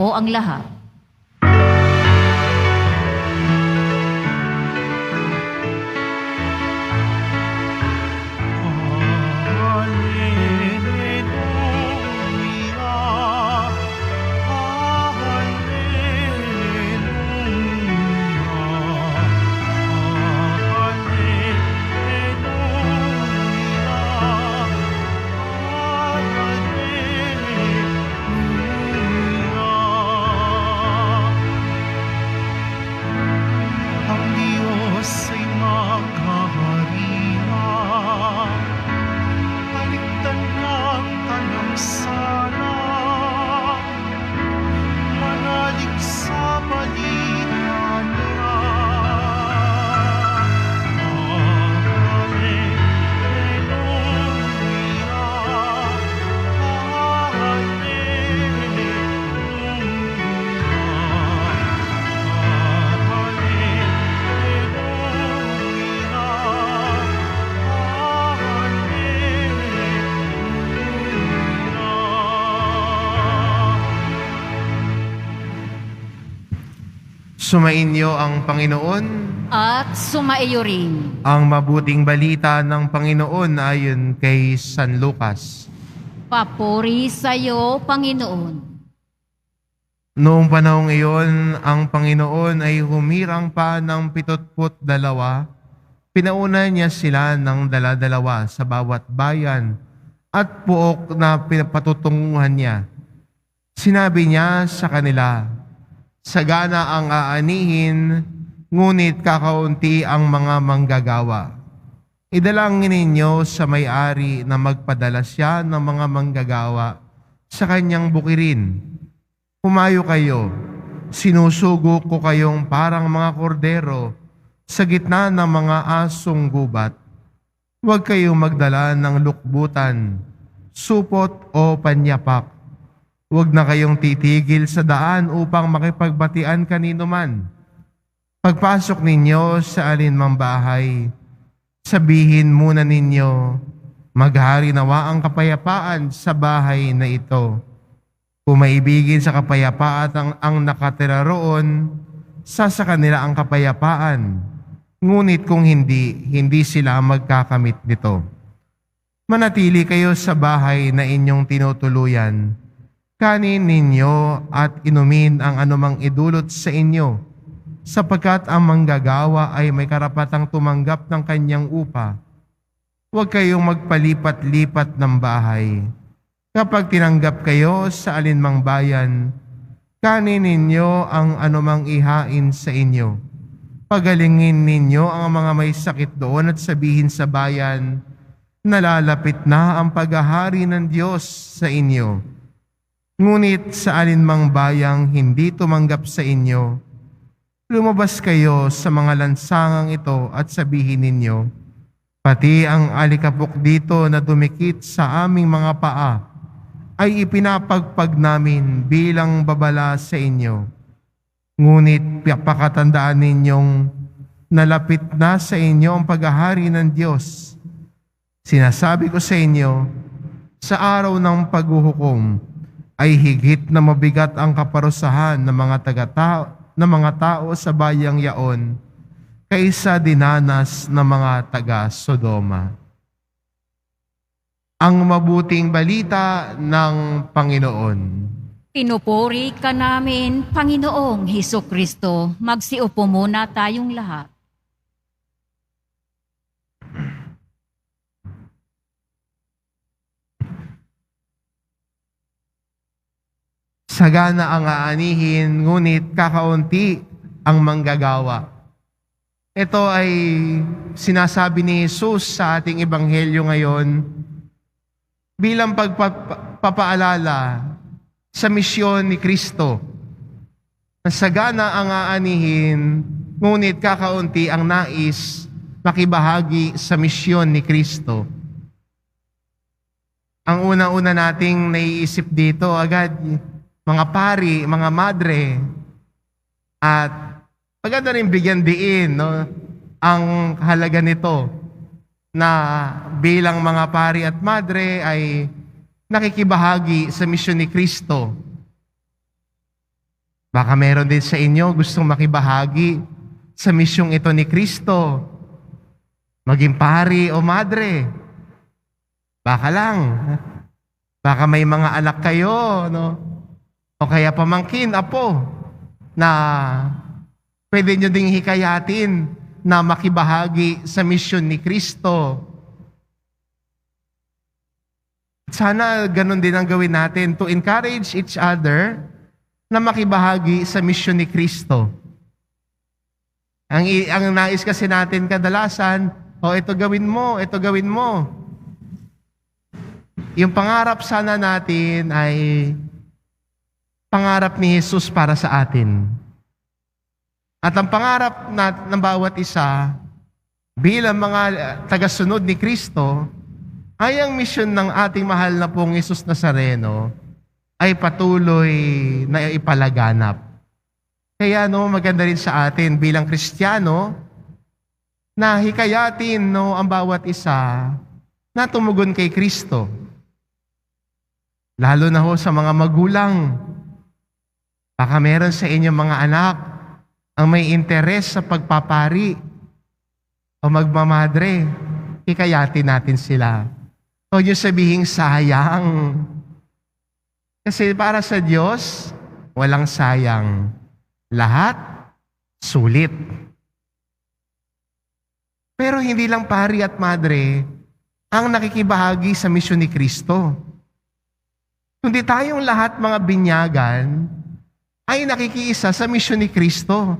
O ang lahat. Ang Diyos ay maghahari na, talikdan ng kanyang sala, manalig sa balikan niya. Sumainyo ang Panginoon. At sumaiyo rin. Ang mabuting balita ng Panginoon ayon kay San Lucas. Papuri sa iyo, Panginoon. Noong panahong iyon, ang Panginoon ay humirang pa ng 72. Pinauna niya sila ng dala-dalawa sa bawat bayan at puok na pinapatutunguhan niya. Sinabi niya sa kanila, sagana ang aanihin, ngunit kakaunti ang mga manggagawa. Idalangin ninyo sa may-ari na magpadala siya ng mga manggagawa sa kanyang bukirin. Humayo kayo, sinusugo ko kayong parang mga kordero sa gitna ng mga asong gubat. Huwag kayong magdala ng lukbutan, supot o panyapak. Huwag na kayong titigil sa daan upang makipagbatian kanino man. Pagpasok ninyo sa alinmang bahay, sabihin muna ninyo, maghari nawa ang kapayapaan sa bahay na ito. Kung maibigin sa kapayapaan ang nakatira roon, sa kanila ang kapayapaan. Ngunit kung hindi sila magkakamit nito. Manatili kayo sa bahay na inyong tinutuluyan. Kanin ninyo at inumin ang anumang idulot sa inyo, sapagkat ang manggagawa ay may karapatang tumanggap ng kanyang upa. Huwag kayong magpalipat-lipat ng bahay. Kapag tinanggap kayo sa alinmang bayan, kanin ninyo ang anumang ihain sa inyo. Pagalingin ninyo ang mga may sakit doon at sabihin sa bayan, nalalapit na ang paghahari ng Diyos sa inyo. Ngunit sa alinmang bayang hindi tumanggap sa inyo, lumabas kayo sa mga lansangang ito at sabihin ninyo, pati ang alikabok dito na dumikit sa aming mga paa ay ipinapagpag namin bilang babala sa inyo. Ngunit pakatandaan ninyong nalapit na sa inyo ang paghahari ng Diyos. Sinasabi ko sa inyo, sa araw ng paghuhukom, ay higit na mabigat ang kaparusahan ng mga tao sa bayang yaon kaysa dinanas ng mga taga-Sodoma. Ang mabuting balita ng Panginoon. Pinupuri ka namin, Panginoong Hesukristo. Magsiupo muna tayong lahat. Sagana ang aanihin, ngunit kakaunti ang manggagawa. Ito ay sinasabi ni Jesus sa ating ebanghelyo ngayon bilang pagpapaalala sa misyon ni Kristo. Sagana ang aanihin, ngunit kakaunti ang nais makibahagi sa misyon ni Kristo. Ang una-una nating naiisip dito agad, mga pari, mga madre, at maganda rin bigyan diin, no, ang halaga nito na bilang mga pari at madre ay nakikibahagi sa misyon ni Kristo. Baka meron din sa inyo gustong makibahagi sa misyong ito ni Kristo. Maging pari o madre. Baka lang. Baka may mga anak kayo, no? O kaya pamangkin, apo, na pwede nyo ding hikayatin na makibahagi sa misyon ni Kristo. Sana ganun din ang gawin natin to encourage each other na makibahagi sa misyon ni Kristo. Ang nais kasi natin kadalasan, ito gawin mo, ito gawin mo. Yung pangarap sana natin ay pangarap ni Jesus para sa atin. At ang pangarap ng bawat isa bilang mga tagasunod ni Kristo ay ang misyon ng ating mahal na pong Jesus Nazareno ay patuloy na ipalaganap. Kaya maganda rin sa atin bilang Kristiyano na hikayatin ang bawat isa na tumugon kay Kristo. Lalo na sa mga magulang. Baka meron sa inyong mga anak ang may interes sa pagpapari o magmamadre, hikayatin natin sila. Huwag niyo sabihing sayang. Kasi para sa Diyos, walang sayang. Lahat, sulit. Pero hindi lang pari at madre ang nakikibahagi sa misyon ni Kristo. Kundi tayong lahat mga binyagan ay nakikiisa sa misyon ni Kristo.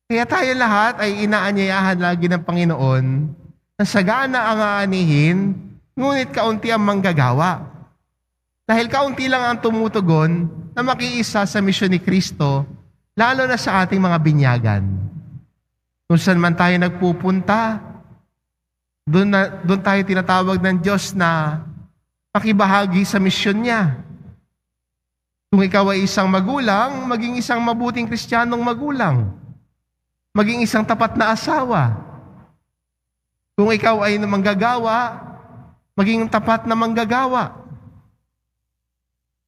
Kaya tayo lahat ay inaanyayahan lagi ng Panginoon na sagana ang aanihin, ngunit kaunti ang manggagawa. Dahil kaunti lang ang tumutugon na makiisa sa misyon ni Kristo, lalo na sa ating mga binyagan. Kung saan man tayo nagpupunta, doon tayo tinatawag ng Diyos na pakibahagi sa misyon niya. Kung ikaw ay isang magulang, maging isang mabuting Kristiyanong magulang. Maging isang tapat na asawa. Kung ikaw ay manggagawa, maging tapat na manggagawa.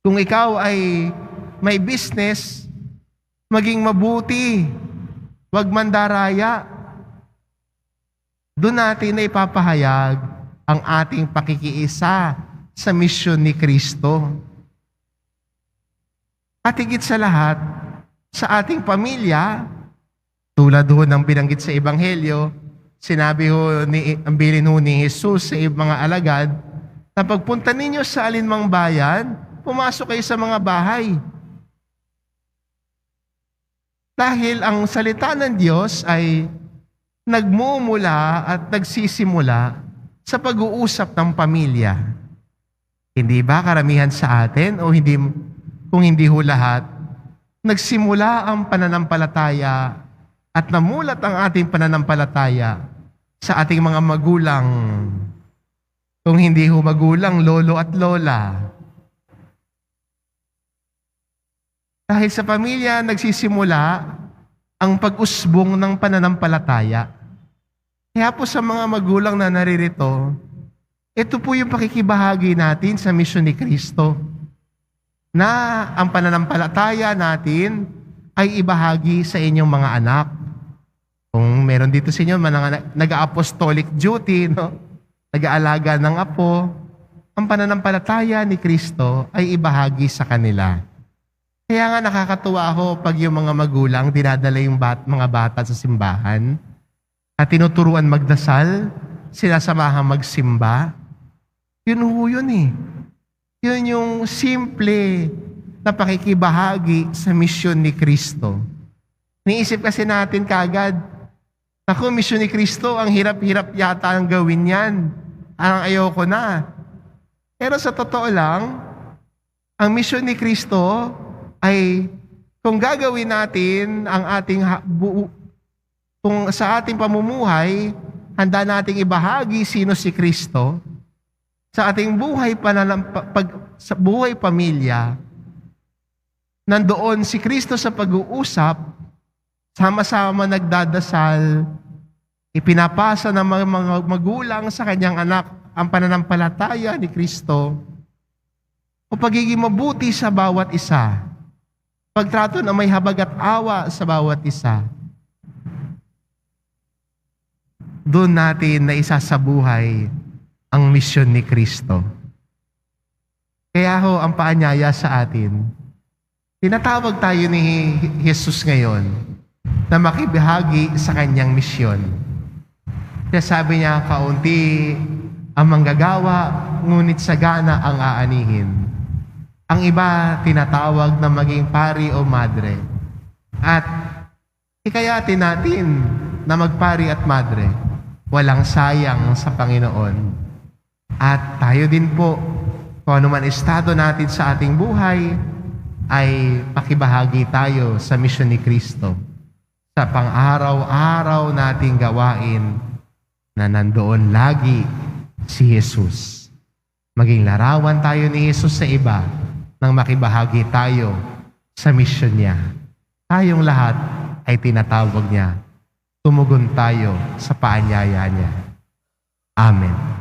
Kung ikaw ay may business, maging mabuti. Huwag mandaraya. Doon natin na ipapahayag ang ating pakikiisa sa misyon ni Kristo. At higit sa lahat, sa ating pamilya, tulad ho ng binanggit sa Ebanghelyo, sinabi ho ang bilin ho ni Jesus sa mga alagad, na pagpunta ninyo sa alinmang bayan, pumasok kayo sa mga bahay. Dahil ang salita ng Diyos ay nagmumula at nagsisimula sa pag-uusap ng pamilya. Hindi ba karamihan sa atin o hindi, kung hindi ho lahat, nagsimula ang pananampalataya at namulat ang ating pananampalataya sa ating mga magulang. Kung hindi ho magulang, lolo at lola. Dahil sa pamilya nagsisimula ang pag-usbong ng pananampalataya. Kaya po sa mga magulang na naririto, ito po yung pakikibahagi natin sa misyon ni Kristo. Na ang pananampalataya natin ay ibahagi sa inyong mga anak. Kung meron dito sa inyo, nag-apostolic duty, nag-aalaga ng apo, ang pananampalataya ni Kristo ay ibahagi sa kanila. Kaya nga nakakatuwa ako pag yung mga magulang dinadala yung mga bata sa simbahan at tinuturuan magdasal, sinasamahan magsimba. Yun ho yun eh. Yun yung simple na pakikibahagi sa misyon ni Kristo. Niisip kasi natin kagad, ako, misyon ni Kristo, ang hirap-hirap yata ang gawin yan. Ang ayoko na. Pero sa totoo lang, ang misyon ni Kristo ay kung gagawin natin ang ating kung sa ating pamumuhay, handa nating ibahagi sino si Kristo, sa ating buhay sa buhay pamilya, nandoon si Kristo sa pag-uusap, sama-sama nagdadasal, ipinapasa ng mga magulang sa kanyang anak ang pananampalataya ni Kristo o pagiging mabuti sa bawat isa. Pagtrato na may habag at awa sa bawat isa. Doon natin na isasabuhay ang misyon ni Kristo. Kaya ho, ang paanyaya sa atin, tinatawag tayo ni Jesus ngayon na makibahagi sa kanyang misyon. Kaya sabi niya, kaunti ang manggagawa, ngunit sagana ang aanihin. Ang iba tinatawag na maging pari o madre. At hikayatin natin na magpari at madre. Walang sayang sa Panginoon. At tayo din po, kung ano man estado natin sa ating buhay, ay pakibahagi tayo sa misyon ni Kristo. Sa pang-araw-araw nating gawain na nandoon lagi si Jesus. Maging larawan tayo ni Jesus sa iba nang makibahagi tayo sa misyon niya. Tayong lahat ay tinatawag niya. Tumugon tayo sa paanyaya niya. Amen.